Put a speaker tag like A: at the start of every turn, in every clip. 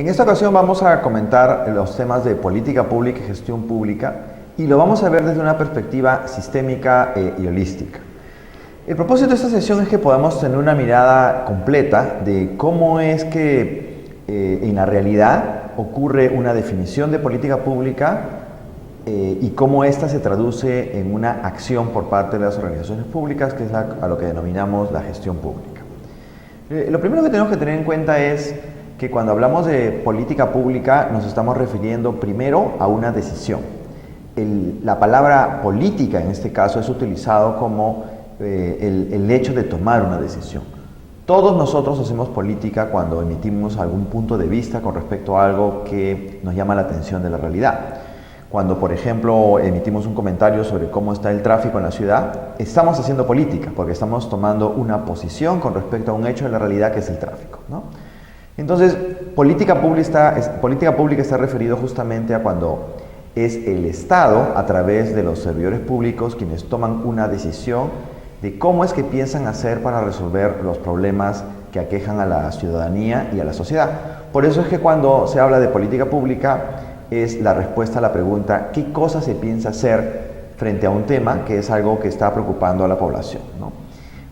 A: En esta ocasión vamos a comentar los temas de política pública y gestión pública y lo vamos a ver desde una perspectiva sistémica y holística. El propósito de esta sesión es que podamos tener una mirada completa de cómo es que en la realidad ocurre una definición de política pública y cómo ésta se traduce en una acción por parte de las organizaciones públicas, que es a lo que denominamos la gestión pública. Lo primero que tenemos que tener en cuenta es que cuando hablamos de política pública nos estamos refiriendo primero a una decisión. La palabra política en este caso es utilizado como el hecho de tomar una decisión. Todos nosotros hacemos política cuando emitimos algún punto de vista con respecto a algo que nos llama la atención de la realidad. Cuando, por ejemplo, emitimos un comentario sobre cómo está el tráfico en la ciudad, estamos haciendo política porque estamos tomando una posición con respecto a un hecho de la realidad que es el tráfico, ¿no? Entonces, política pública está referido justamente a cuando es el Estado, a través de los servidores públicos, quienes toman una decisión de cómo es que piensan hacer para resolver los problemas que aquejan a la ciudadanía y a la sociedad. Por eso es que cuando se habla de política pública, es la respuesta a la pregunta ¿qué cosa se piensa hacer frente a un tema que es algo que está preocupando a la población, ¿no?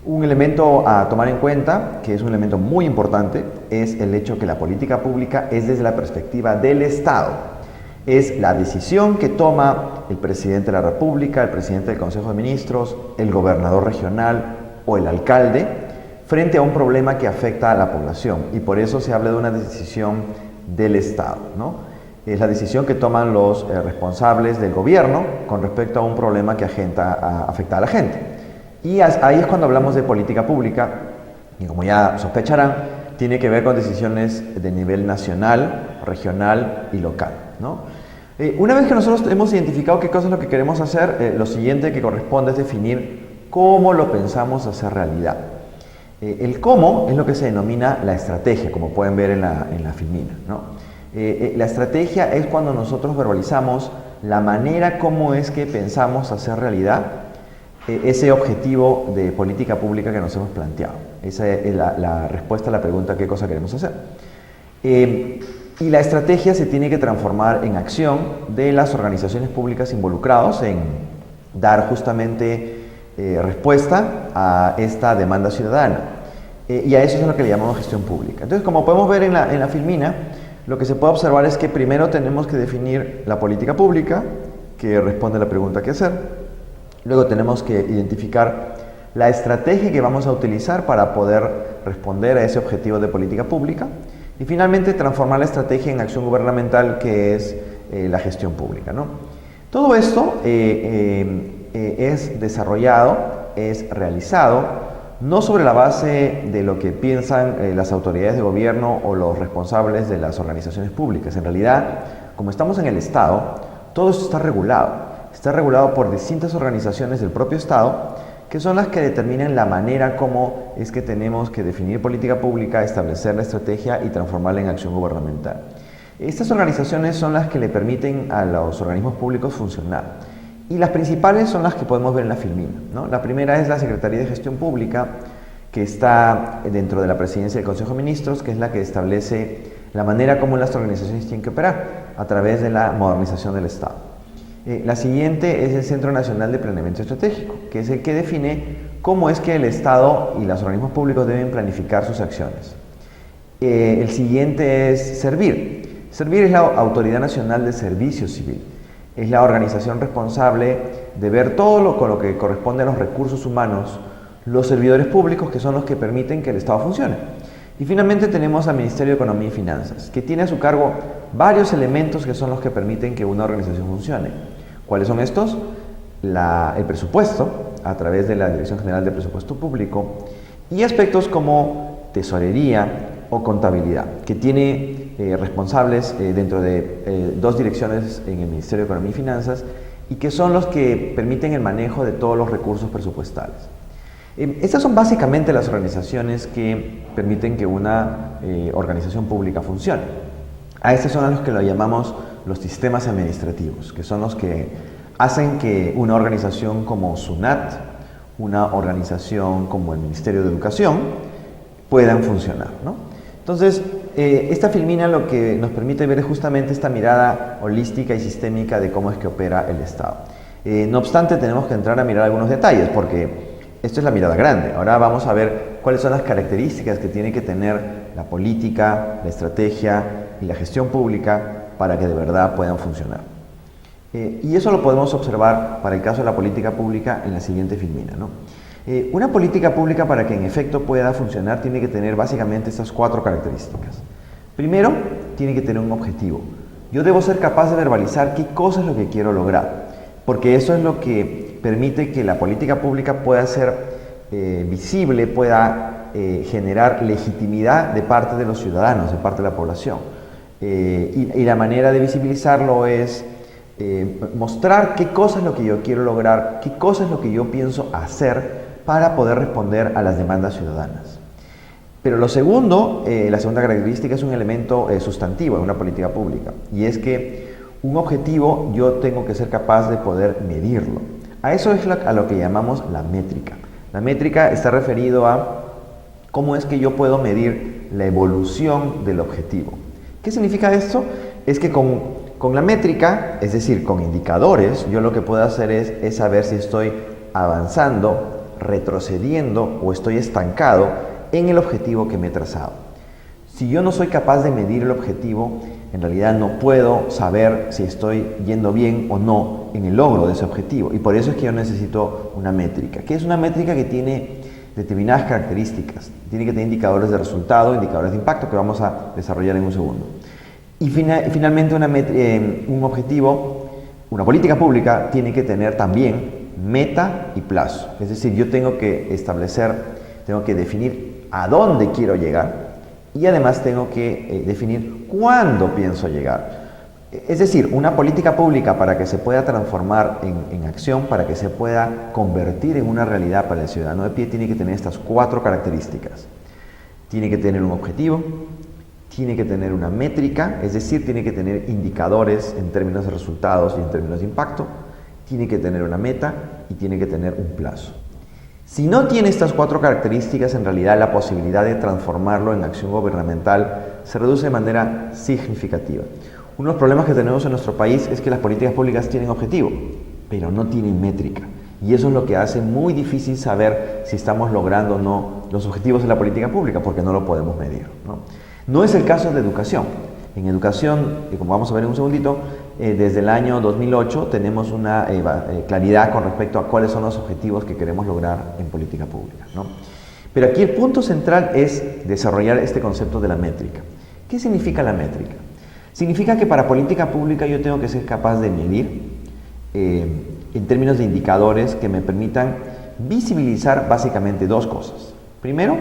A: Un elemento a tomar en cuenta, que es un elemento muy importante, es el hecho que la política pública es desde la perspectiva del Estado. Es la decisión que toma el presidente de la República, el presidente del Consejo de Ministros, el gobernador regional o el alcalde frente a un problema que afecta a la población. Y por eso se habla de una decisión del Estado, ¿no? Es la decisión que toman los responsables del gobierno con respecto a un problema que afecta a la gente. Y ahí es cuando hablamos de política pública, y como ya sospecharán, tiene que ver con decisiones de nivel nacional, regional y local, ¿no? Una vez que nosotros hemos identificado qué cosa es lo que queremos hacer, lo siguiente que corresponde es definir cómo lo pensamos hacer realidad. El cómo es lo que se denomina la estrategia, como pueden ver en la filmina, ¿no? La estrategia es cuando nosotros verbalizamos la manera como es que pensamos hacer realidad ese objetivo de política pública que nos hemos planteado. Esa es la respuesta a la pregunta ¿qué cosa queremos hacer? Y la estrategia se tiene que transformar en acción de las organizaciones públicas involucradas en dar justamente respuesta a esta demanda ciudadana. Y a eso es lo que le llamamos gestión pública. Entonces, como podemos ver en la filmina, lo que se puede observar es que primero tenemos que definir la política pública, que responde a la pregunta ¿qué hacer? Luego tenemos que identificar la estrategia que vamos a utilizar para poder responder a ese objetivo de política pública y finalmente transformar la estrategia en acción gubernamental, que es la gestión pública, ¿no? Todo esto es desarrollado, es realizado no sobre la base de lo que piensan las autoridades de gobierno o los responsables de las organizaciones públicas. En realidad, como estamos en el Estado, todo esto está regulado. Está regulado por distintas organizaciones del propio Estado, que son las que determinan la manera como es que tenemos que definir política pública, establecer la estrategia y transformarla en acción gubernamental. Estas organizaciones son las que le permiten a los organismos públicos funcionar. Y las principales son las que podemos ver en la filmina, ¿no? La primera es la Secretaría de Gestión Pública, que está dentro de la Presidencia del Consejo de Ministros, que es la que establece la manera como las organizaciones tienen que operar a través de la modernización del Estado. La siguiente es el Centro Nacional de Planeamiento Estratégico, que es el que define cómo es que el Estado y los organismos públicos deben planificar sus acciones. El siguiente es Servir. Servir es la Autoridad Nacional de Servicio Civil. Es la organización responsable de ver todo con lo que corresponde a los recursos humanos, los servidores públicos, que son los que permiten que el Estado funcione. Y finalmente tenemos al Ministerio de Economía y Finanzas, que tiene a su cargo varios elementos que son los que permiten que una organización funcione. ¿Cuáles son estos? El presupuesto, a través de la Dirección General de Presupuesto Público, y aspectos como tesorería o contabilidad, que tiene responsables dentro de dos direcciones en el Ministerio de Economía y Finanzas, y que son los que permiten el manejo de todos los recursos presupuestales. Estas son básicamente las organizaciones que permiten que una organización pública funcione. A estos son a los que lo llamamos los sistemas administrativos, que son los que hacen que una organización como SUNAT, una organización como el Ministerio de Educación, puedan funcionar, ¿no? Entonces, Esta filmina lo que nos permite ver es justamente esta mirada holística y sistémica de cómo es que opera el Estado. No obstante, tenemos que entrar a mirar algunos detalles, porque esto es la mirada grande. Ahora vamos a ver cuáles son las características que tiene que tener la política, la estrategia y la gestión pública para que de verdad puedan funcionar. Y eso lo podemos observar para el caso de la política pública en la siguiente filmina, ¿no? Una política pública, para que en efecto pueda funcionar, tiene que tener básicamente estas 4 características. Primero, tiene que tener un objetivo. Yo debo ser capaz de verbalizar qué cosa es lo que quiero lograr, porque eso es lo que permite que la política pública pueda ser visible, pueda generar legitimidad de parte de los ciudadanos, de parte de la población. Y la manera de visibilizarlo es mostrar qué cosa es lo que yo quiero lograr, qué cosa es lo que yo pienso hacer para poder responder a las demandas ciudadanas. Pero lo segundo, la segunda característica es un elemento sustantivo en una política pública, y es que un objetivo yo tengo que ser capaz de poder medirlo. A eso es a lo que llamamos la métrica. La métrica está referido a cómo es que yo puedo medir la evolución del objetivo. ¿Qué significa esto? Es que con la métrica, es decir, con indicadores, yo lo que puedo hacer es saber si estoy avanzando, retrocediendo o estoy estancado en el objetivo que me he trazado. Si yo no soy capaz de medir el objetivo, en realidad no puedo saber si estoy yendo bien o no en el logro de ese objetivo. Y por eso es que yo necesito una métrica, que es una métrica que tiene determinadas características. Tiene que tener indicadores de resultado, indicadores de impacto, que vamos a desarrollar en un segundo. Y finalmente un objetivo, una política pública, tiene que tener también meta y plazo. Es decir, yo tengo que tengo que definir a dónde quiero llegar, y además tengo que definir cuándo pienso llegar. Es decir, una política pública, para que se pueda transformar en acción, para que se pueda convertir en una realidad para el ciudadano de pie, tiene que tener estas 4 características. Tiene que tener un objetivo, tiene que tener una métrica, es decir, tiene que tener indicadores en términos de resultados y en términos de impacto, tiene que tener una meta y tiene que tener un plazo. Si no tiene estas 4 características, en realidad la posibilidad de transformarlo en acción gubernamental se reduce de manera significativa. Uno de los problemas que tenemos en nuestro país es que las políticas públicas tienen objetivo, pero no tienen métrica. Y eso es lo que hace muy difícil saber si estamos logrando o no los objetivos de la política pública, porque no lo podemos medir, ¿no? No es el caso de educación. En educación, como vamos a ver en un segundito, desde el año 2008 tenemos una claridad con respecto a cuáles son los objetivos que queremos lograr en política pública, ¿no? Pero aquí el punto central es desarrollar este concepto de la métrica. ¿Qué significa la métrica? Significa que para política pública yo tengo que ser capaz de medir en términos de indicadores que me permitan visibilizar básicamente 2 cosas. Primero,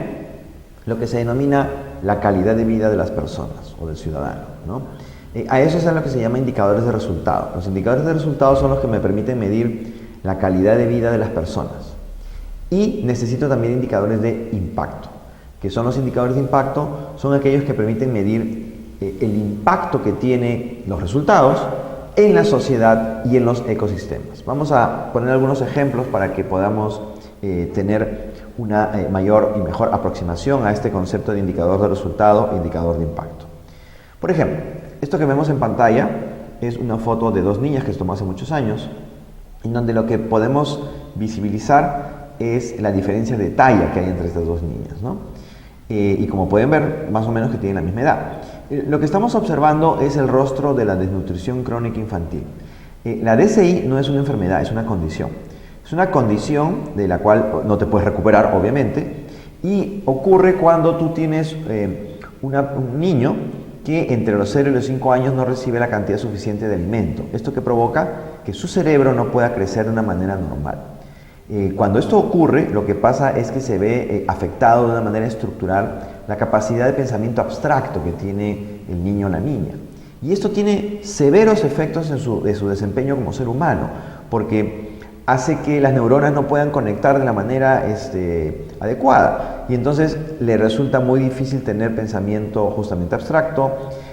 A: lo que se denomina la calidad de vida de las personas o del ciudadano, ¿no? A eso es a lo que se llama indicadores de resultado. Los indicadores de resultado son los que me permiten medir la calidad de vida de las personas. Y necesito también indicadores de impacto. ¿Qué son los indicadores de impacto? Son aquellos que permiten medir el impacto que tienen los resultados en la sociedad y en los ecosistemas. Vamos a poner algunos ejemplos para que podamos tener una mayor y mejor aproximación a este concepto de indicador de resultado e indicador de impacto. Por ejemplo, esto que vemos en pantalla es una foto de 2 niñas que se tomó hace muchos años, en donde lo que podemos visibilizar es la diferencia de talla que hay entre estas 2 niñas, ¿no? Y como pueden ver, más o menos que tienen la misma edad. Lo que estamos observando es el rostro de la desnutrición crónica infantil. La DCI no es una enfermedad, es una condición. Es una condición de la cual no te puedes recuperar, obviamente, y ocurre cuando tú tienes un niño que entre los 0 y los 5 años no recibe la cantidad suficiente de alimento. Esto que provoca que su cerebro no pueda crecer de una manera normal. Cuando esto ocurre, lo que pasa es que se ve afectado de una manera estructural la capacidad de pensamiento abstracto que tiene el niño o la niña. Y esto tiene severos efectos en su desempeño como ser humano, porque hace que las neuronas no puedan conectar de la manera adecuada. Y entonces le resulta muy difícil tener pensamiento justamente abstracto,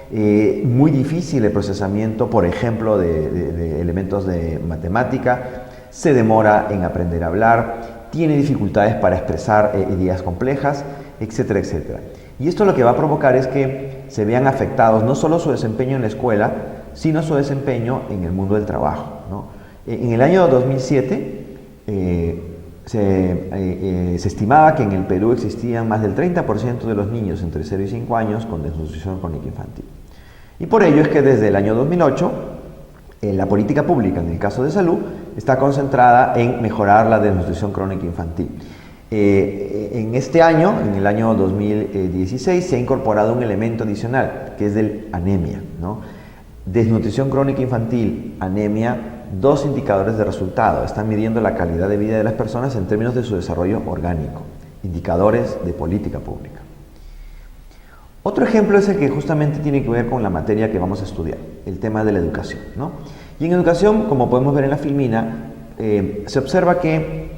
A: muy difícil el procesamiento, por ejemplo, de elementos de matemática, se demora en aprender a hablar, tiene dificultades para expresar ideas complejas, etcétera, etcétera. Y esto lo que va a provocar es que se vean afectados no solo su desempeño en la escuela, sino su desempeño en el mundo del trabajo, ¿no? En el año 2007 se estimaba que en el Perú existían más del 30% de los niños entre 0 y 5 años con desnutrición crónica infantil. Y por ello es que desde el año 2008 la política pública en el caso de salud está concentrada en mejorar la desnutrición crónica infantil. En este año, en el año 2016, se ha incorporado un elemento adicional, que es del anemia, ¿no? Desnutrición crónica infantil, anemia, dos indicadores de resultado. Están midiendo la calidad de vida de las personas en términos de su desarrollo orgánico, indicadores de política pública. Otro ejemplo es el que justamente tiene que ver con la materia que vamos a estudiar, el tema de la educación, ¿no? Y en educación, como podemos ver en la filmina, se observa que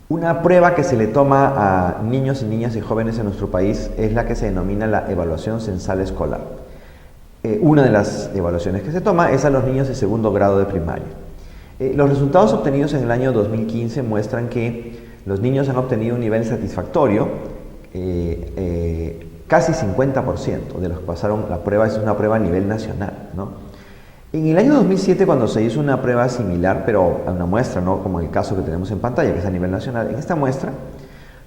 A: una prueba que se le toma a niños y niñas y jóvenes en nuestro país es la que se denomina la evaluación censal escolar. Una de las evaluaciones que se toma es a los niños de segundo grado de primaria. Los resultados obtenidos en el año 2015 muestran que los niños han obtenido un nivel satisfactorio, casi 50% de los que pasaron la prueba. Es una prueba a nivel nacional, ¿no? En el año 2007, cuando se hizo una prueba similar, pero a una muestra, no como el caso que tenemos en pantalla, que es a nivel nacional, en esta muestra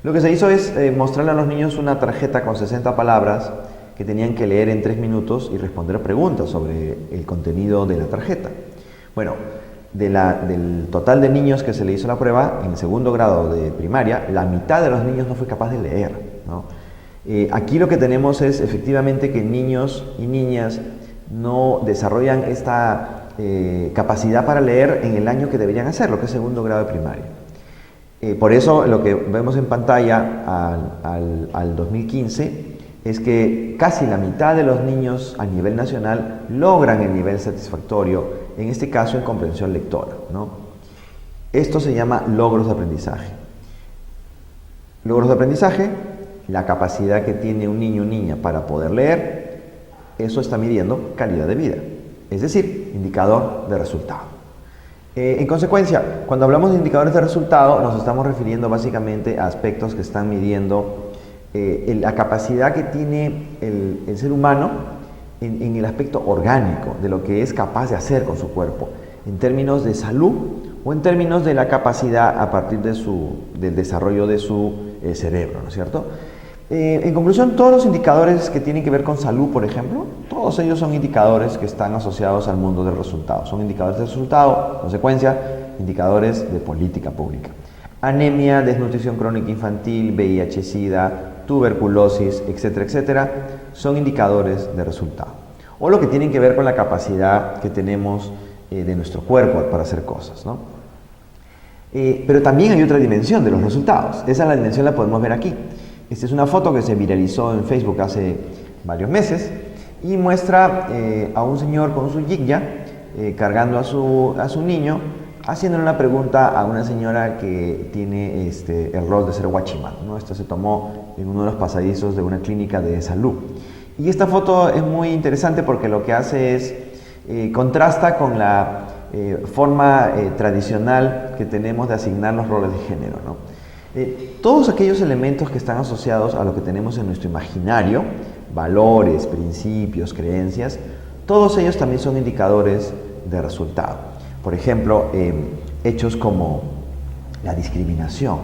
A: lo que se hizo es mostrarle a los niños una tarjeta con 60 palabras que tenían que leer en 3 minutos y responder preguntas sobre el contenido de la tarjeta. Bueno, del total de niños que se le hizo la prueba en el segundo grado de primaria, la mitad de los niños no fue capaz de leer, ¿no? Aquí lo que tenemos es efectivamente que niños y niñas no desarrollan esta capacidad para leer en el año que deberían hacerlo, que es segundo grado de primaria. Por eso lo que vemos en pantalla al 2015 es que casi la mitad de los niños a nivel nacional logran el nivel satisfactorio, en este caso en comprensión lectora, ¿no? Esto se llama logros de aprendizaje. Logros de aprendizaje, la capacidad que tiene un niño o niña para poder leer, eso está midiendo calidad de vida, es decir, indicador de resultado. En consecuencia, cuando hablamos de indicadores de resultado, nos estamos refiriendo básicamente a aspectos que están midiendo la capacidad que tiene el ser humano en el aspecto orgánico, de lo que es capaz de hacer con su cuerpo, en términos de salud o en términos de la capacidad a partir del desarrollo de su cerebro, ¿no es cierto? En conclusión, todos los indicadores que tienen que ver con salud, por ejemplo, todos ellos son indicadores que están asociados al mundo del resultado. Son indicadores de resultado, consecuencia, indicadores de política pública. Anemia, desnutrición crónica infantil, VIH, SIDA, tuberculosis, etcétera, etcétera, son indicadores de resultado. O lo que tienen que ver con la capacidad que tenemos de nuestro cuerpo para hacer cosas, ¿no? Pero también hay otra dimensión de los resultados. Esa la dimensión la podemos ver aquí. Esta es una foto que se viralizó en Facebook hace varios meses y muestra a un señor con su yigya cargando a su niño, haciéndole una pregunta a una señora que tiene el rol de ser guachimán, ¿no? Esto se tomó en uno de los pasadizos de una clínica de salud. Y esta foto es muy interesante porque lo que hace es contrasta con la forma tradicional que tenemos de asignar los roles de género, ¿no? Todos aquellos elementos que están asociados a lo que tenemos en nuestro imaginario, valores, principios, creencias, todos ellos también son indicadores de resultado. Por ejemplo, hechos como la discriminación,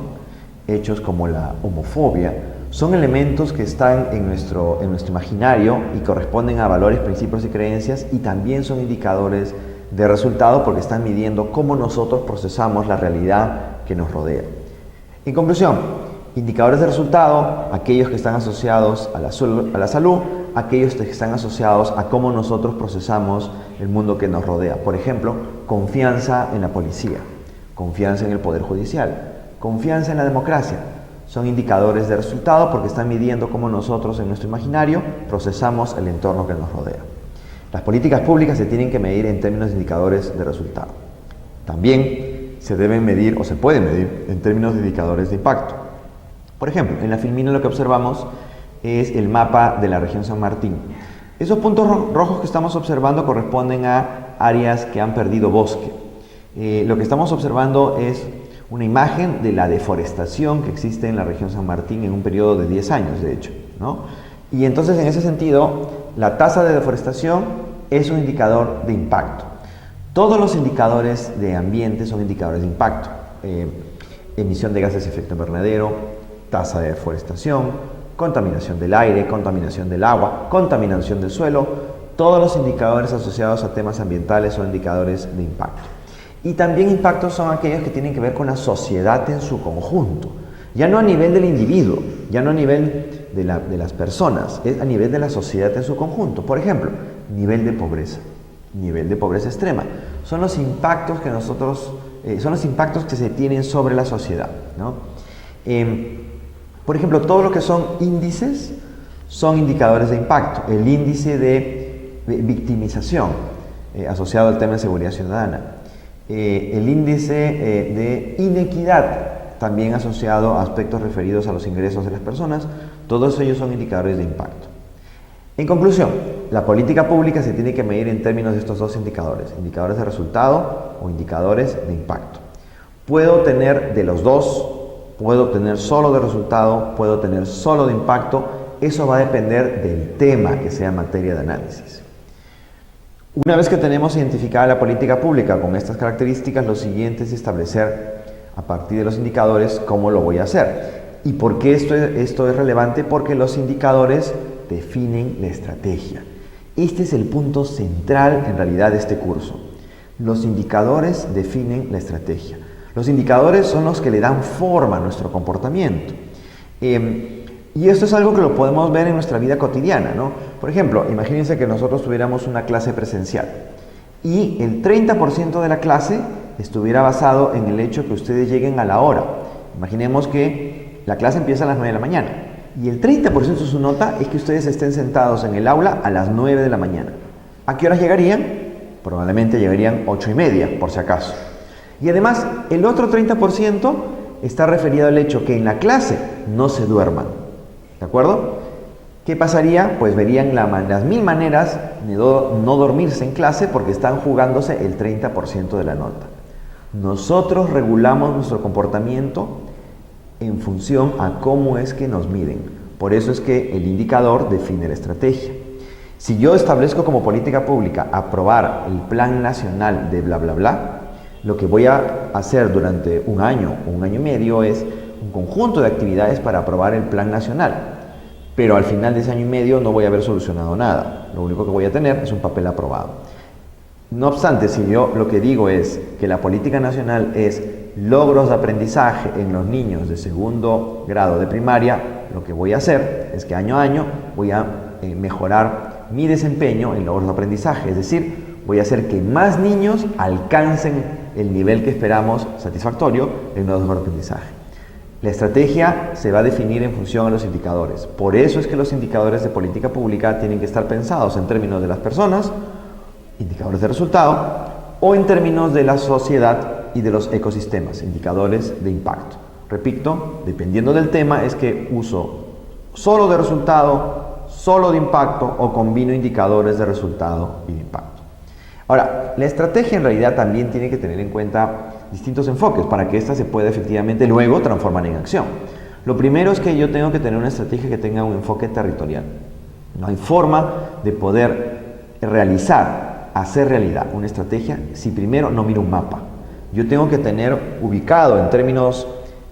A: hechos como la homofobia, son elementos que están en nuestro imaginario y corresponden a valores, principios y creencias, y también son indicadores de resultado porque están midiendo cómo nosotros procesamos la realidad que nos rodea. En conclusión, indicadores de resultado, aquellos que están asociados a la salud, aquellos que están asociados a cómo nosotros procesamos el mundo que nos rodea. Por ejemplo, confianza en la policía, confianza en el Poder Judicial, confianza en la democracia. Son indicadores de resultado porque están midiendo cómo nosotros en nuestro imaginario procesamos el entorno que nos rodea. Las políticas públicas se tienen que medir en términos de indicadores de resultado. También se deben medir o se pueden medir en términos de indicadores de impacto. Por ejemplo, en la filmina lo que observamos es el mapa de la región San Martín. Esos puntos rojos que estamos observando corresponden a áreas que han perdido bosque. Lo que estamos observando es una imagen de la deforestación que existe en la región San Martín en un periodo de 10 años, de hecho, ¿no? Y entonces, en ese sentido, la tasa de deforestación es un indicador de impacto. Todos los indicadores de ambiente son indicadores de impacto. Emisión de gases de efecto invernadero, tasa de deforestación, contaminación del aire, contaminación del agua, contaminación del suelo. Todos los indicadores asociados a temas ambientales son indicadores de impacto. Y también impactos son aquellos que tienen que ver con la sociedad en su conjunto. Ya no a nivel del individuo, ya no a nivel de las personas, es a nivel de la sociedad en su conjunto. Por ejemplo, nivel de pobreza extrema. Son los impactos que se tienen sobre la sociedad, ¿no? Por ejemplo, todo lo que son índices son indicadores de impacto. El índice de victimización asociado al tema de seguridad ciudadana. El índice de inequidad también asociado a aspectos referidos a los ingresos de las personas. Todos ellos son indicadores de impacto. En conclusión, la política pública se tiene que medir en términos de estos dos indicadores, indicadores de resultado o indicadores de impacto. Puedo tener de los dos, puedo tener solo de resultado, puedo tener solo de impacto, eso va a depender del tema que sea materia de análisis. Una vez que tenemos identificada la política pública con estas características, lo siguiente es establecer a partir de los indicadores cómo lo voy a hacer. ¿Y por qué esto es relevante? Porque los indicadores definen la estrategia. Este es el punto central en realidad de este curso. Los indicadores definen la estrategia. Los indicadores son los que le dan forma a nuestro comportamiento. Y esto es algo que lo podemos ver en nuestra vida cotidiana, ¿no? Por ejemplo, imagínense que nosotros tuviéramos una clase presencial y el 30% de la clase estuviera basado en el hecho que ustedes lleguen a la hora. Imaginemos que la clase empieza a las 9 de la mañana. Y el 30% de su nota es que ustedes estén sentados en el aula a las 9 de la mañana. ¿A qué horas llegarían? Probablemente llegarían 8:30, por si acaso. Y además, el otro 30% está referido al hecho que en la clase no se duerman. ¿De acuerdo? ¿Qué pasaría? Pues verían las 1000 maneras de no dormirse en clase porque están jugándose el 30% de la nota. Nosotros regulamos nuestro comportamiento en función a cómo es que nos miden. Por eso es que el indicador define la estrategia. Si yo establezco como política pública aprobar el Plan Nacional de bla bla bla, lo que voy a hacer durante un año o un año y medio es un conjunto de actividades para aprobar el Plan Nacional. Pero al final de ese año y medio no voy a haber solucionado nada. Lo único que voy a tener es un papel aprobado. No obstante, si yo lo que digo es que la política nacional es logros de aprendizaje en los niños de segundo grado de primaria, lo que voy a hacer es que año a año voy a mejorar mi desempeño en logros de aprendizaje, es decir, voy a hacer que más niños alcancen el nivel que esperamos satisfactorio en logros de aprendizaje. La estrategia se va a definir en función a los indicadores. Por eso es que los indicadores de política pública tienen que estar pensados en términos de las personas, indicadores de resultado, o en términos de la sociedad y de los ecosistemas, indicadores de impacto. Repito, dependiendo del tema es que uso solo de resultado, solo de impacto o combino indicadores de resultado y de impacto. Ahora, la estrategia en realidad también tiene que tener en cuenta distintos enfoques para que ésta se pueda efectivamente luego transformar en acción. Lo primero es que yo tengo que tener una estrategia que tenga un enfoque territorial. No hay forma de poder hacer realidad una estrategia si primero no miro un mapa. Yo tengo que tener ubicado en términos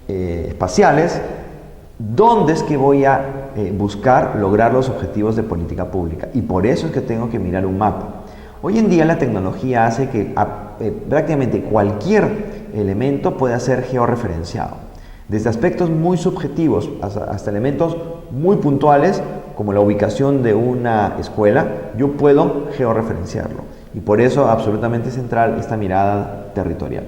A: espaciales dónde es que voy a buscar lograr los objetivos de política pública, y por eso es que tengo que mirar un mapa. Hoy en día la tecnología hace que prácticamente cualquier elemento pueda ser georreferenciado, desde aspectos muy subjetivos hasta elementos muy puntuales como la ubicación de una escuela. Yo puedo georreferenciarlo, y por eso absolutamente central esta mirada territorial.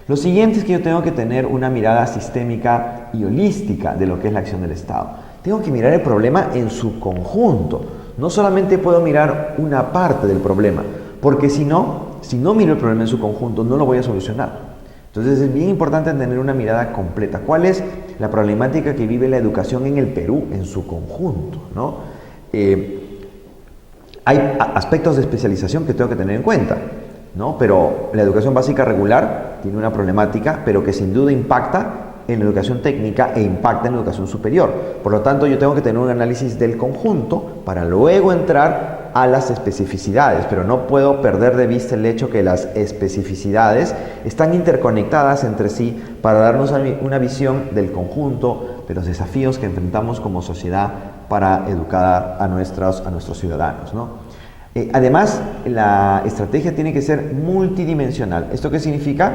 A: Lo siguiente es que yo tengo que tener una mirada sistémica y holística de lo que es la acción del Estado. Tengo que mirar el problema en su conjunto. No solamente puedo mirar una parte del problema, porque si no miro el problema en su conjunto, no lo voy a solucionar. Entonces es bien importante tener una mirada completa. ¿Cuál es la problemática que vive la educación en el Perú en su conjunto, ¿no? Hay aspectos de especialización que tengo que tener en cuenta, ¿no? Pero la educación básica regular tiene una problemática, pero que sin duda impacta en la educación técnica e impacta en la educación superior. Por lo tanto, yo tengo que tener un análisis del conjunto para luego entrar a las especificidades, pero no puedo perder de vista el hecho que las especificidades están interconectadas entre sí para darnos una visión del conjunto de los desafíos que enfrentamos como sociedad para educar a nuestros ciudadanos, ¿no? Además, la estrategia tiene que ser multidimensional. ¿Esto qué significa?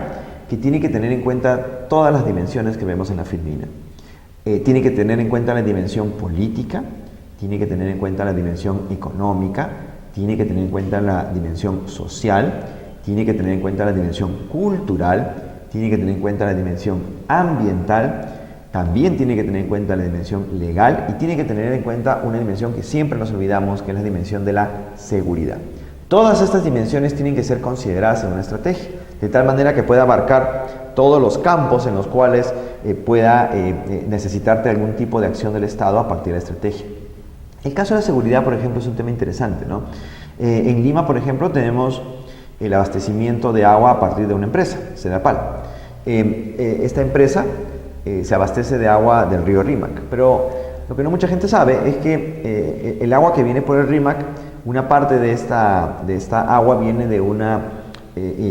A: Que tiene que tener en cuenta todas las dimensiones que vemos en la Filmina. Tiene que tener en cuenta la dimensión política, tiene que tener en cuenta la dimensión económica, tiene que tener en cuenta la dimensión social, tiene que tener en cuenta la dimensión cultural, tiene que tener en cuenta la dimensión ambiental, también tiene que tener en cuenta la dimensión legal y tiene que tener en cuenta una dimensión que siempre nos olvidamos, que es la dimensión de la seguridad. Todas estas dimensiones tienen que ser consideradas en una estrategia, de tal manera que pueda abarcar todos los campos en los cuales pueda necesitarte algún tipo de acción del Estado a partir de la estrategia. El caso de la seguridad, por ejemplo, es un tema interesante, ¿no? En Lima, por ejemplo, tenemos el abastecimiento de agua a partir de una empresa, Sedapal. Esta empresa se abastece de agua del río Rímac, pero lo que no mucha gente sabe es que el agua que viene por el Rímac, una parte de esta agua viene de una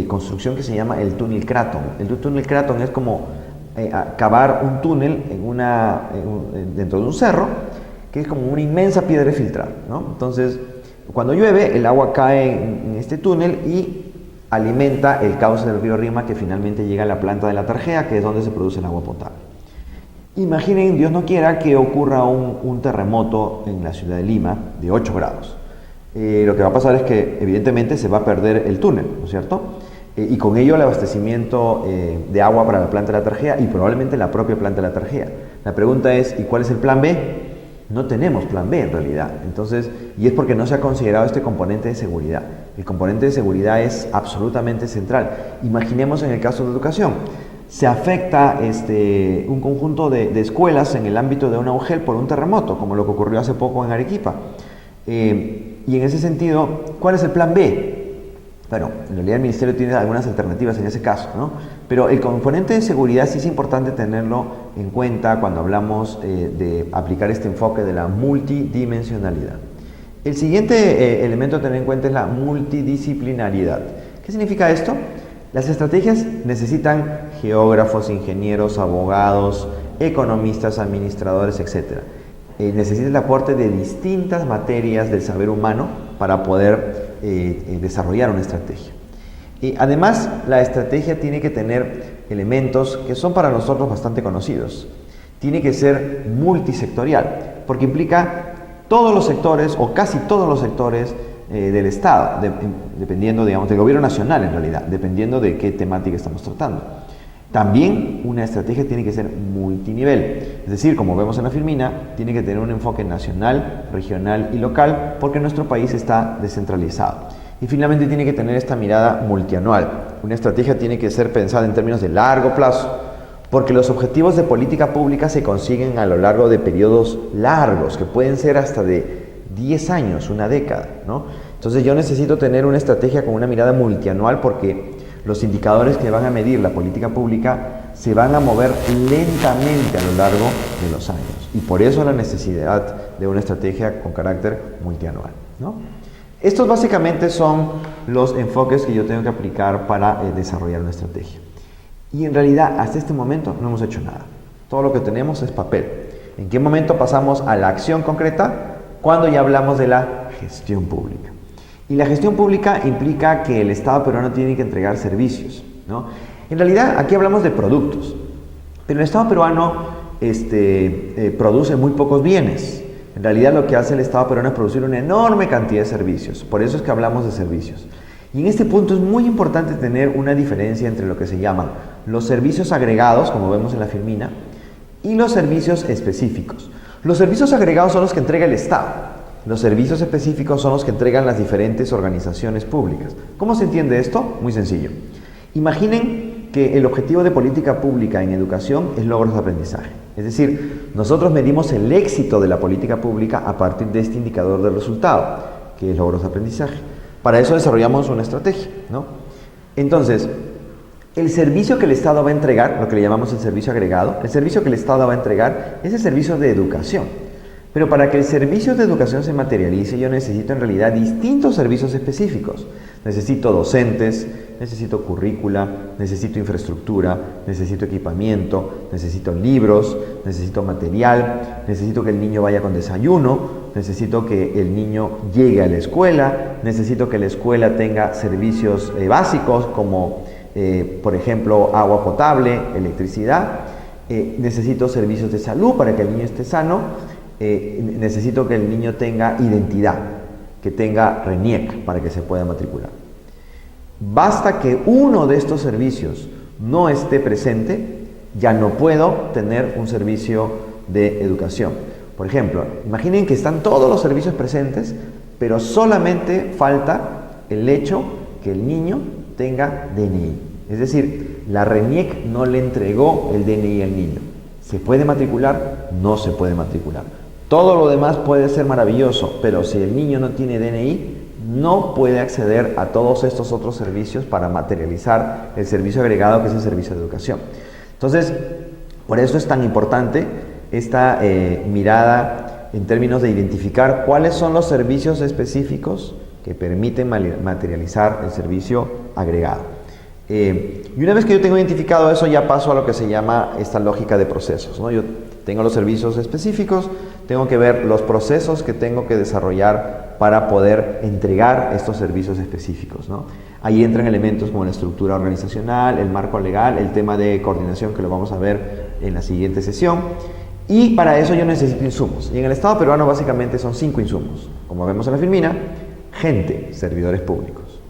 A: construcción que se llama el túnel Craton. El túnel Craton es como cavar un túnel dentro de un cerro, que es como una inmensa piedra filtrada, ¿no? Entonces, cuando llueve, el agua cae en este túnel y alimenta el cauce del río Rímac, que finalmente llega a la planta de la Tarjea, que es donde se produce el agua potable. Imaginen, Dios no quiera, que ocurra un terremoto en la ciudad de Lima de 8 grados. Lo que va a pasar es que evidentemente se va a perder el túnel, ¿no es cierto? Y con ello el abastecimiento de agua para la planta de la Tarjea y probablemente la propia planta de la Tarjea. La pregunta es, ¿y cuál es el plan B? No tenemos plan B en realidad. Entonces, y es porque no se ha considerado este componente de seguridad. El componente de seguridad es absolutamente central. Imaginemos en el caso de educación. Se afecta un conjunto de escuelas en el ámbito de una UGEL por un terremoto, como lo que ocurrió hace poco en Arequipa. Y en ese sentido, ¿cuál es el plan B? Bueno, en realidad el Ministerio tiene algunas alternativas en ese caso, ¿no? Pero el componente de seguridad sí es importante tenerlo en cuenta cuando hablamos de aplicar este enfoque de la multidimensionalidad. El siguiente elemento a tener en cuenta es la multidisciplinaridad. ¿Qué significa esto? Las estrategias necesitan geógrafos, ingenieros, abogados, economistas, administradores, etc. Necesita el aporte de distintas materias del saber humano para poder desarrollar una estrategia. Además, la estrategia tiene que tener elementos que son para nosotros bastante conocidos. Tiene que ser multisectorial, porque implica todos los sectores o casi todos los sectores del Estado, dependiendo, digamos, del gobierno nacional en realidad, dependiendo de qué temática estamos tratando. También una estrategia tiene que ser multinivel, es decir, como vemos en la Filmina, tiene que tener un enfoque nacional, regional y local, porque nuestro país está descentralizado. Y finalmente tiene que tener esta mirada multianual. Una estrategia tiene que ser pensada en términos de largo plazo, porque los objetivos de política pública se consiguen a lo largo de periodos largos, que pueden ser hasta de 10 años, una década, ¿no? Entonces yo necesito tener una estrategia con una mirada multianual porque los indicadores que van a medir la política pública se van a mover lentamente a lo largo de los años. Y por eso la necesidad de una estrategia con carácter multianual, ¿no? Estos básicamente son los enfoques que yo tengo que aplicar para desarrollar una estrategia. Y en realidad, hasta este momento no hemos hecho nada. Todo lo que tenemos es papel. ¿En qué momento pasamos a la acción concreta? Cuando ya hablamos de la gestión pública. Y la gestión pública implica que el Estado peruano tiene que entregar servicios, ¿no? En realidad, aquí hablamos de productos, pero el Estado peruano produce muy pocos bienes. En realidad, lo que hace el Estado peruano es producir una enorme cantidad de servicios. Por eso es que hablamos de servicios. Y en este punto es muy importante tener una diferencia entre lo que se llaman los servicios agregados, como vemos en la Filmina, y los servicios específicos. Los servicios agregados son los que entrega el Estado. Los servicios específicos son los que entregan las diferentes organizaciones públicas. ¿Cómo se entiende esto? Muy sencillo. Imaginen que el objetivo de política pública en educación es logros de aprendizaje. Es decir, nosotros medimos el éxito de la política pública a partir de este indicador de resultado, que es logros de aprendizaje. Para eso desarrollamos una estrategia, ¿no? Entonces, el servicio que el Estado va a entregar, lo que le llamamos el servicio agregado, el servicio que el Estado va a entregar es el servicio de educación. Pero para que el servicio de educación se materialice, yo necesito en realidad distintos servicios específicos. Necesito docentes, necesito currícula, necesito infraestructura, necesito equipamiento, necesito libros, necesito material, necesito que el niño vaya con desayuno, necesito que el niño llegue a la escuela, necesito que la escuela tenga servicios básicos como, por ejemplo, agua potable, electricidad, necesito servicios de salud para que el niño esté sano, necesito que el niño tenga identidad, que tenga RENIEC para que se pueda matricular. Basta que uno de estos servicios no esté presente, ya no puedo tener un servicio de educación. Por ejemplo, imaginen que están todos los servicios presentes, pero solamente falta el hecho que el niño tenga DNI. Es decir, la RENIEC no le entregó el DNI al niño. ¿Se puede matricular? No se puede matricular. Todo lo demás puede ser maravilloso, pero si el niño no tiene DNI, no puede acceder a todos estos otros servicios para materializar el servicio agregado, que es el servicio de educación. Entonces, por eso es tan importante esta mirada en términos de identificar cuáles son los servicios específicos que permiten materializar el servicio agregado. Y una vez que yo tengo identificado eso, ya paso a lo que se llama esta lógica de procesos, ¿no? Yo tengo los servicios específicos, tengo que ver los procesos que tengo que desarrollar para poder entregar estos servicios específicos, ¿no? Ahí entran elementos como la estructura organizacional, el marco legal, el tema de coordinación, que lo vamos a ver en la siguiente sesión. Y para eso yo necesito insumos. Y en el Estado peruano básicamente son 5 insumos. Como vemos en la filmina: gente, servidores públicos;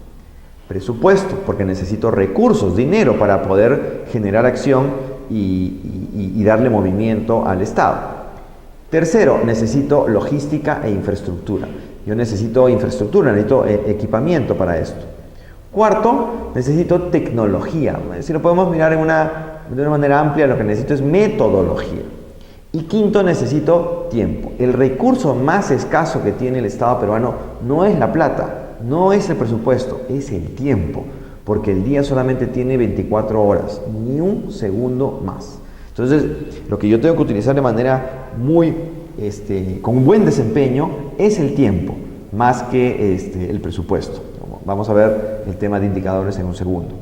A: presupuesto, porque necesito recursos, dinero para poder generar acción y darle movimiento al Estado. Tercero, necesito logística e infraestructura. Yo necesito infraestructura, necesito equipamiento para esto. Cuarto, necesito tecnología. Si lo podemos mirar de una manera amplia, lo que necesito es metodología. Y quinto, necesito tiempo. El recurso más escaso que tiene el Estado peruano no es la plata, no es el presupuesto, es el tiempo, porque el día solamente tiene 24 horas, ni un segundo más. Entonces, lo que yo tengo que utilizar de manera con un buen desempeño es el tiempo, más que el presupuesto. Vamos a ver el tema de indicadores en un segundo.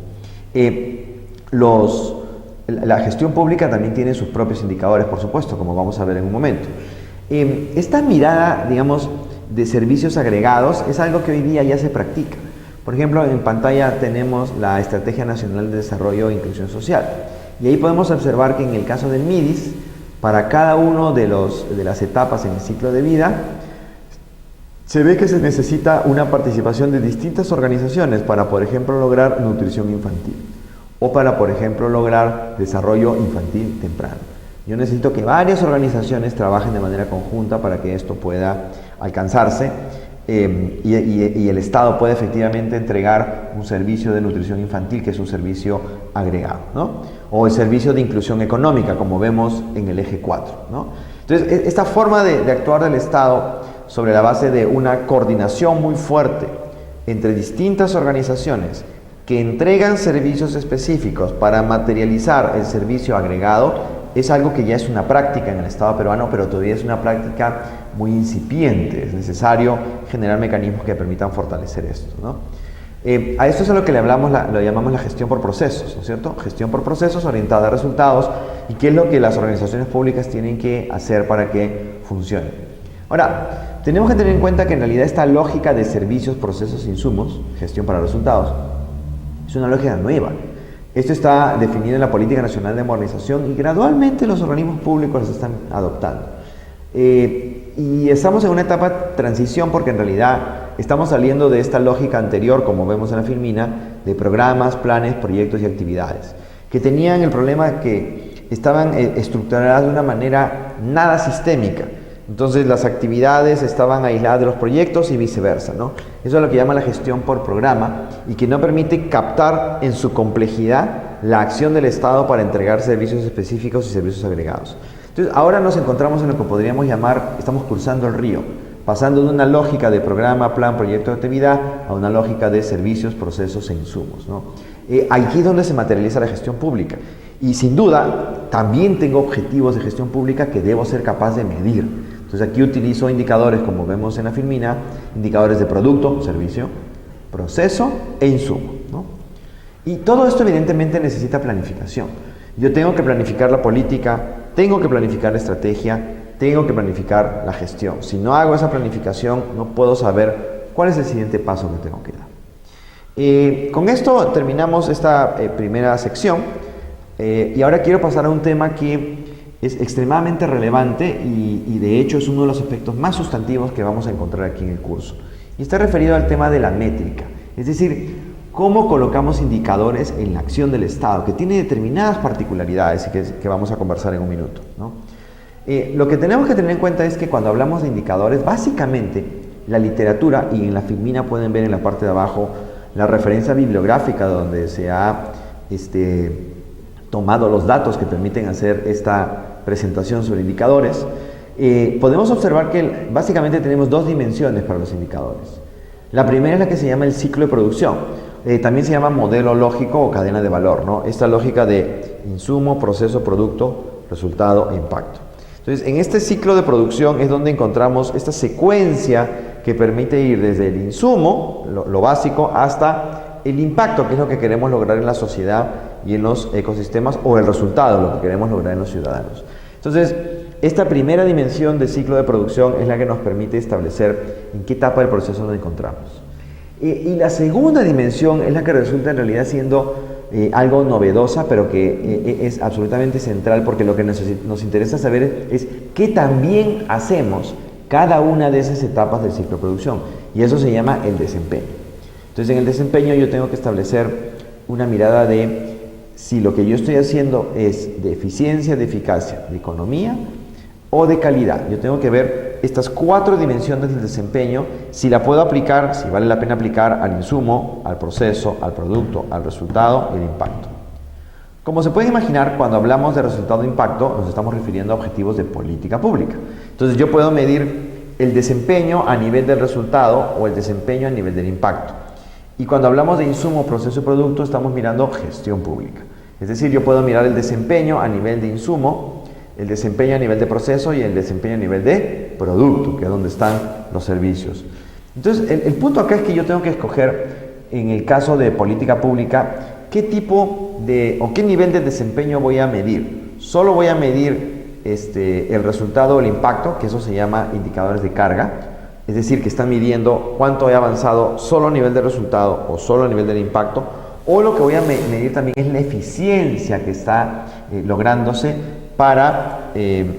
A: La gestión pública también tiene sus propios indicadores, por supuesto, como vamos a ver en un momento. Esta mirada, digamos, de servicios agregados es algo que hoy día ya se practica. Por ejemplo, en pantalla tenemos la Estrategia Nacional de Desarrollo e Inclusión Social. Y ahí podemos observar que en el caso del MIDIS, para cada uno de las etapas en el ciclo de vida, se ve que se necesita una participación de distintas organizaciones para, por ejemplo, lograr nutrición infantil o para, por ejemplo, lograr desarrollo infantil temprano. Yo necesito que varias organizaciones trabajen de manera conjunta para que esto pueda alcanzarse y el Estado puede efectivamente entregar un servicio de nutrición infantil, que es un servicio agregado, ¿no? O el servicio de inclusión económica, como vemos en el eje 4, ¿no? Entonces, esta forma de actuar del Estado sobre la base de una coordinación muy fuerte entre distintas organizaciones que entregan servicios específicos para materializar el servicio agregado es algo que ya es una práctica en el Estado peruano, pero todavía es una práctica muy incipiente. Es necesario generar mecanismos que permitan fortalecer esto, ¿no? A esto es a lo que lo llamamos la gestión por procesos, ¿no es cierto? Gestión por procesos orientada a resultados, y qué es lo que las organizaciones públicas tienen que hacer para que funcione. Ahora, tenemos que tener en cuenta que en realidad esta lógica de servicios, procesos, insumos, gestión para resultados, es una lógica nueva. Esto está definido en la Política Nacional de Modernización y gradualmente los organismos públicos lo están adoptando. Y estamos en una etapa de transición porque en realidad estamos saliendo de esta lógica anterior, como vemos en la filmina, de programas, planes, proyectos y actividades, que tenían el problema que estaban estructuradas de una manera nada sistémica. Entonces las actividades estaban aisladas de los proyectos y viceversa, ¿no? Eso es lo que llama la gestión por programa y que no permite captar en su complejidad la acción del Estado para entregar servicios específicos y servicios agregados. Entonces ahora nos encontramos en lo que podríamos llamar, estamos cruzando el río, pasando de una lógica de programa, plan, proyecto de actividad a una lógica de servicios, procesos e insumos, ¿no? Aquí es donde se materializa la gestión pública. Y sin duda, también tengo objetivos de gestión pública que debo ser capaz de medir. Entonces aquí utilizo indicadores, como vemos en la Filmina, indicadores de producto, servicio, proceso e insumo, ¿no? Y todo esto evidentemente necesita planificación. Yo tengo que planificar la política, tengo que planificar la estrategia, tengo que planificar la gestión. Si no hago esa planificación, no puedo saber cuál es el siguiente paso que tengo que dar. Con esto terminamos esta primera sección y ahora quiero pasar a un tema que es extremadamente relevante y de hecho es uno de los aspectos más sustantivos que vamos a encontrar aquí en el curso. Y está referido al tema de la métrica, es decir, cómo colocamos indicadores en la acción del Estado, que tiene determinadas particularidades que vamos a conversar en un minuto, ¿no? Lo que tenemos que tener en cuenta es que cuando hablamos de indicadores, básicamente la literatura, y en la Filmina pueden ver en la parte de abajo la referencia bibliográfica donde se ha tomado los datos que permiten hacer esta presentación sobre indicadores, podemos observar que básicamente tenemos dos dimensiones para los indicadores. La primera es la que se llama el ciclo de producción. También se llama modelo lógico o cadena de valor, ¿no? Esta lógica de insumo, proceso, producto, resultado e impacto. Entonces, en este ciclo de producción es donde encontramos esta secuencia que permite ir desde el insumo, lo básico, hasta el impacto, que es lo que queremos lograr en la sociedad y en los ecosistemas, o el resultado, lo que queremos lograr en los ciudadanos. Entonces, esta primera dimensión del ciclo de producción es la que nos permite establecer en qué etapa del proceso nos encontramos. Y la segunda dimensión es la que resulta en realidad siendo algo novedosa, pero que es absolutamente central, porque lo que nos interesa saber es qué también hacemos cada una de esas etapas del ciclo de producción, y eso se llama el desempeño. Entonces, en el desempeño yo tengo que establecer una mirada de si lo que yo estoy haciendo es de eficiencia, de eficacia, de economía o de calidad. Yo tengo que ver estas cuatro dimensiones del desempeño, si la puedo aplicar, si vale la pena aplicar al insumo, al proceso, al producto, al resultado y al impacto. Como se puede imaginar, cuando hablamos de resultado e impacto, nos estamos refiriendo a objetivos de política pública. Entonces yo puedo medir el desempeño a nivel del resultado o el desempeño a nivel del impacto. Y cuando hablamos de insumo, proceso y producto, estamos mirando gestión pública. Es decir, yo puedo mirar el desempeño a nivel de insumo, el desempeño a nivel de proceso y el desempeño a nivel de producto, que es donde están los servicios. Entonces, el punto acá es que yo tengo que escoger, en el caso de política pública, qué tipo de o qué nivel de desempeño voy a medir. Solo voy a medir el resultado o el impacto, que eso se llama indicadores de carga, es decir, que están midiendo cuánto he avanzado solo a nivel de resultado o solo a nivel del impacto, o lo que voy a medir también es la eficiencia que está lográndose para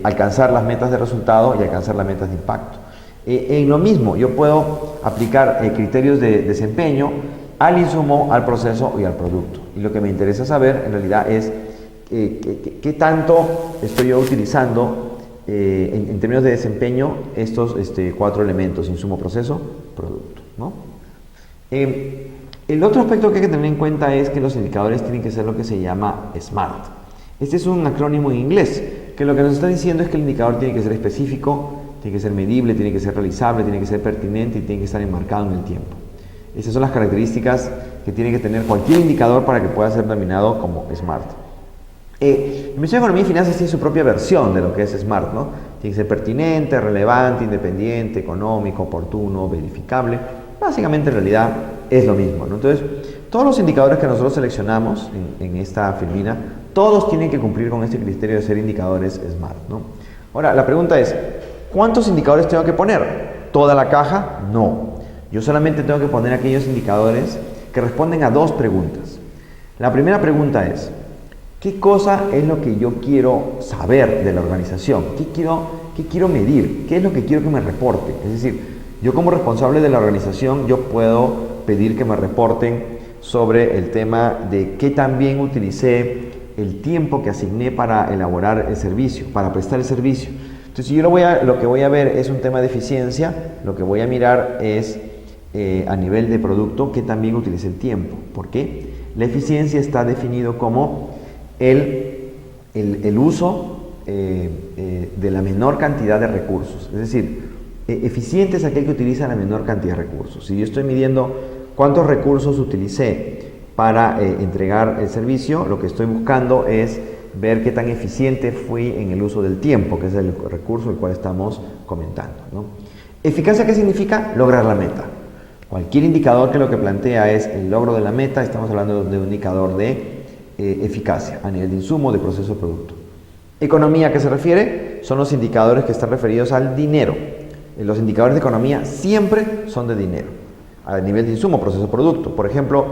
A: alcanzar las metas de resultado y alcanzar las metas de impacto. En lo mismo, yo puedo aplicar criterios de desempeño al insumo, al proceso y al producto. Y lo que me interesa saber en realidad es qué tanto estoy yo utilizando en términos de desempeño estos cuatro elementos: insumo, proceso, producto, ¿no? El otro aspecto que hay que tener en cuenta es que los indicadores tienen que ser lo que se llama SMART. Este es un acrónimo en inglés, que lo que nos está diciendo es que el indicador tiene que ser específico, tiene que ser medible, tiene que ser realizable, tiene que ser pertinente y tiene que estar enmarcado en el tiempo. Esas son las características que tiene que tener cualquier indicador para que pueda ser denominado como SMART. El Ministerio de Economía y Finanzas tiene su propia versión de lo que es SMART, ¿no? Tiene que ser pertinente, relevante, independiente, económico, oportuno, verificable. Básicamente, en realidad, es lo mismo, ¿no? Entonces, todos los indicadores que nosotros seleccionamos en esta Filmina, todos tienen que cumplir con este criterio de ser indicadores SMART, ¿no? Ahora, la pregunta es, ¿cuántos indicadores tengo que poner? ¿Toda la caja? No. Yo solamente tengo que poner aquellos indicadores que responden a dos preguntas. La primera pregunta es, ¿qué cosa es lo que yo quiero saber de la organización? ¿Qué quiero medir? ¿Qué es lo que quiero que me reporte? Es decir, yo como responsable de la organización, yo puedo pedir que me reporten sobre el tema de qué tan bien utilicé el tiempo que asigné para elaborar el servicio, para prestar el servicio. Entonces, si yo lo que voy a ver es un tema de eficiencia, lo que voy a mirar es a nivel de producto qué tan bien utilicé el tiempo. ¿Por qué? La eficiencia está definido como el uso de la menor cantidad de recursos. Es decir, eficiente es aquel que utiliza la menor cantidad de recursos. Si yo estoy midiendo cuántos recursos utilicé para entregar el servicio, lo que estoy buscando es ver qué tan eficiente fui en el uso del tiempo, que es el recurso el cual estamos comentando, ¿no? Eficacia, ¿qué significa? Lograr la meta. Cualquier indicador que lo que plantea es el logro de la meta, estamos hablando de un indicador de eficacia a nivel de insumo, de proceso, producto. Economía, ¿a qué se refiere? Son los indicadores que están referidos al dinero. Los indicadores de economía siempre son de dinero, a nivel de insumo, proceso, producto. Por ejemplo,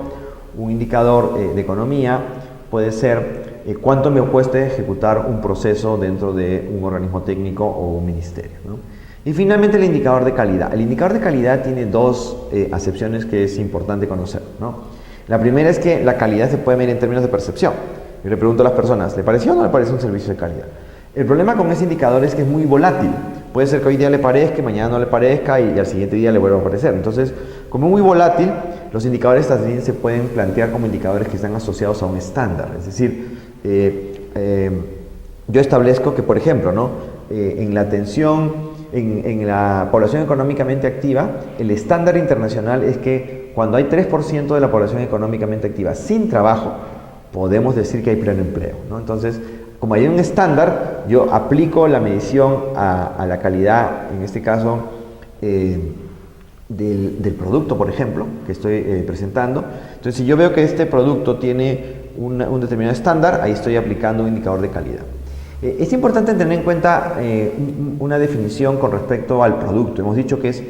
A: un indicador de economía puede ser cuánto me cuesta ejecutar un proceso dentro de un organismo técnico o un ministerio, ¿no? Y finalmente el indicador de calidad. El indicador de calidad tiene dos acepciones que es importante conocer, ¿no? La primera es que la calidad se puede medir en términos de percepción. Yo le pregunto a las personas, ¿le pareció o no le pareció un servicio de calidad? El problema con ese indicador es que es muy volátil. Puede ser que hoy día le parezca, mañana no le parezca y al siguiente día le vuelva a aparecer. Entonces, como es muy volátil, los indicadores también se pueden plantear como indicadores que están asociados a un estándar. Es decir, yo establezco que, por ejemplo, ¿no? En la atención, en la población económicamente activa, el estándar internacional es que cuando hay 3% de la población económicamente activa sin trabajo, podemos decir que hay pleno empleo, ¿no? Entonces, como hay un estándar, yo aplico la medición a la calidad, en este caso, del producto, por ejemplo, que estoy presentando. Entonces, si yo veo que este producto tiene un determinado estándar, ahí estoy aplicando un indicador de calidad. Es importante tener en cuenta una definición con respecto al producto. Hemos dicho que es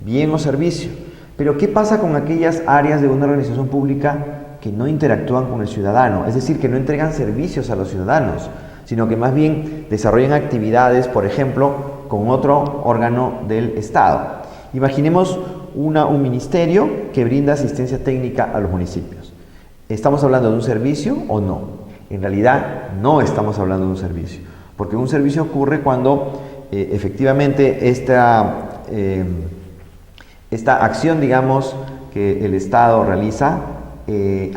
A: bien o servicio, pero ¿qué pasa con aquellas áreas de una organización pública que no interactúan con el ciudadano? Es decir, que no entregan servicios a los ciudadanos, sino que más bien desarrollan actividades, por ejemplo, con otro órgano del Estado. Imaginemos un ministerio que brinda asistencia técnica a los municipios. ¿Estamos hablando de un servicio o no? En realidad no estamos hablando de un servicio, porque un servicio ocurre cuando efectivamente esta acción, digamos, que el Estado realiza,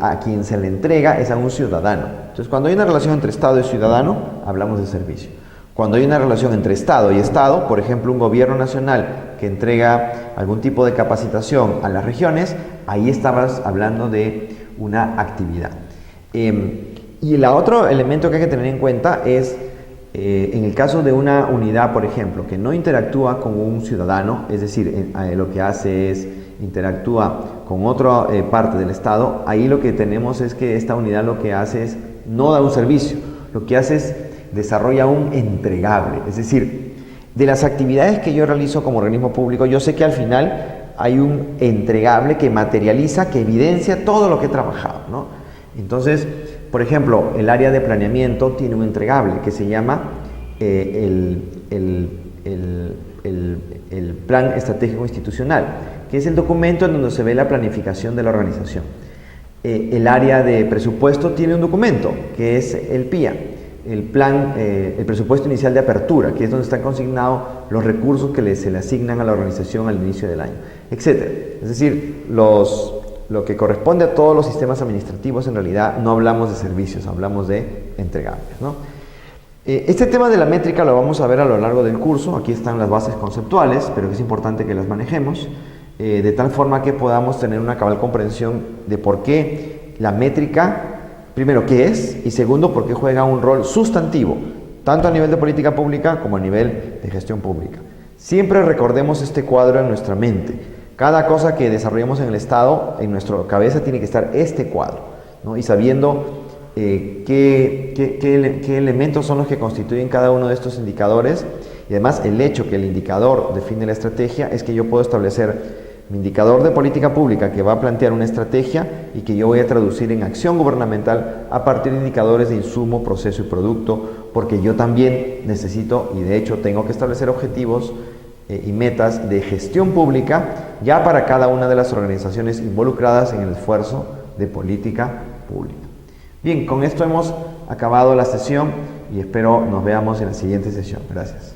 A: a quien se le entrega es a un ciudadano. Entonces, cuando hay una relación entre Estado y ciudadano, hablamos de servicio. Cuando hay una relación entre Estado y Estado, por ejemplo, un gobierno nacional que entrega algún tipo de capacitación a las regiones, ahí estamos hablando de una actividad. Y el otro elemento que hay que tener en cuenta es, en el caso de una unidad, por ejemplo, que no interactúa con un ciudadano, es decir, lo que hace es interactúa con otra parte del Estado, ahí lo que tenemos es que esta unidad lo que hace es no da un servicio, lo que hace es desarrolla un entregable. Es decir, de las actividades que yo realizo como organismo público, yo sé que al final hay un entregable que materializa, que evidencia todo lo que he trabajado, ¿no? Entonces, por ejemplo, el área de planeamiento tiene un entregable que se llama el Plan Estratégico Institucional, que es el documento en donde se ve la planificación de la organización. El área de presupuesto tiene un documento, que es el PIA, el presupuesto inicial de apertura, que es donde están consignados los recursos que se le asignan a la organización al inicio del año, etc. Es decir, lo que corresponde a todos los sistemas administrativos, en realidad no hablamos de servicios, hablamos de entregables, ¿no? Este tema de la métrica lo vamos a ver a lo largo del curso. Aquí están las bases conceptuales, pero es importante que las manejemos de tal forma que podamos tener una cabal comprensión de por qué la métrica, primero, qué es, y segundo, por qué juega un rol sustantivo, tanto a nivel de política pública como a nivel de gestión pública. Siempre recordemos este cuadro en nuestra mente. Cada cosa que desarrollemos en el Estado, en nuestra cabeza tiene que estar este cuadro, ¿no? Y sabiendo qué elementos son los que constituyen cada uno de estos indicadores. Y además el hecho que el indicador define la estrategia es que yo puedo establecer mi indicador de política pública que va a plantear una estrategia y que yo voy a traducir en acción gubernamental a partir de indicadores de insumo, proceso y producto, porque yo también necesito y de hecho tengo que establecer objetivos y metas de gestión pública ya para cada una de las organizaciones involucradas en el esfuerzo de política pública. Bien, con esto hemos acabado la sesión y espero nos veamos en la siguiente sesión. Gracias.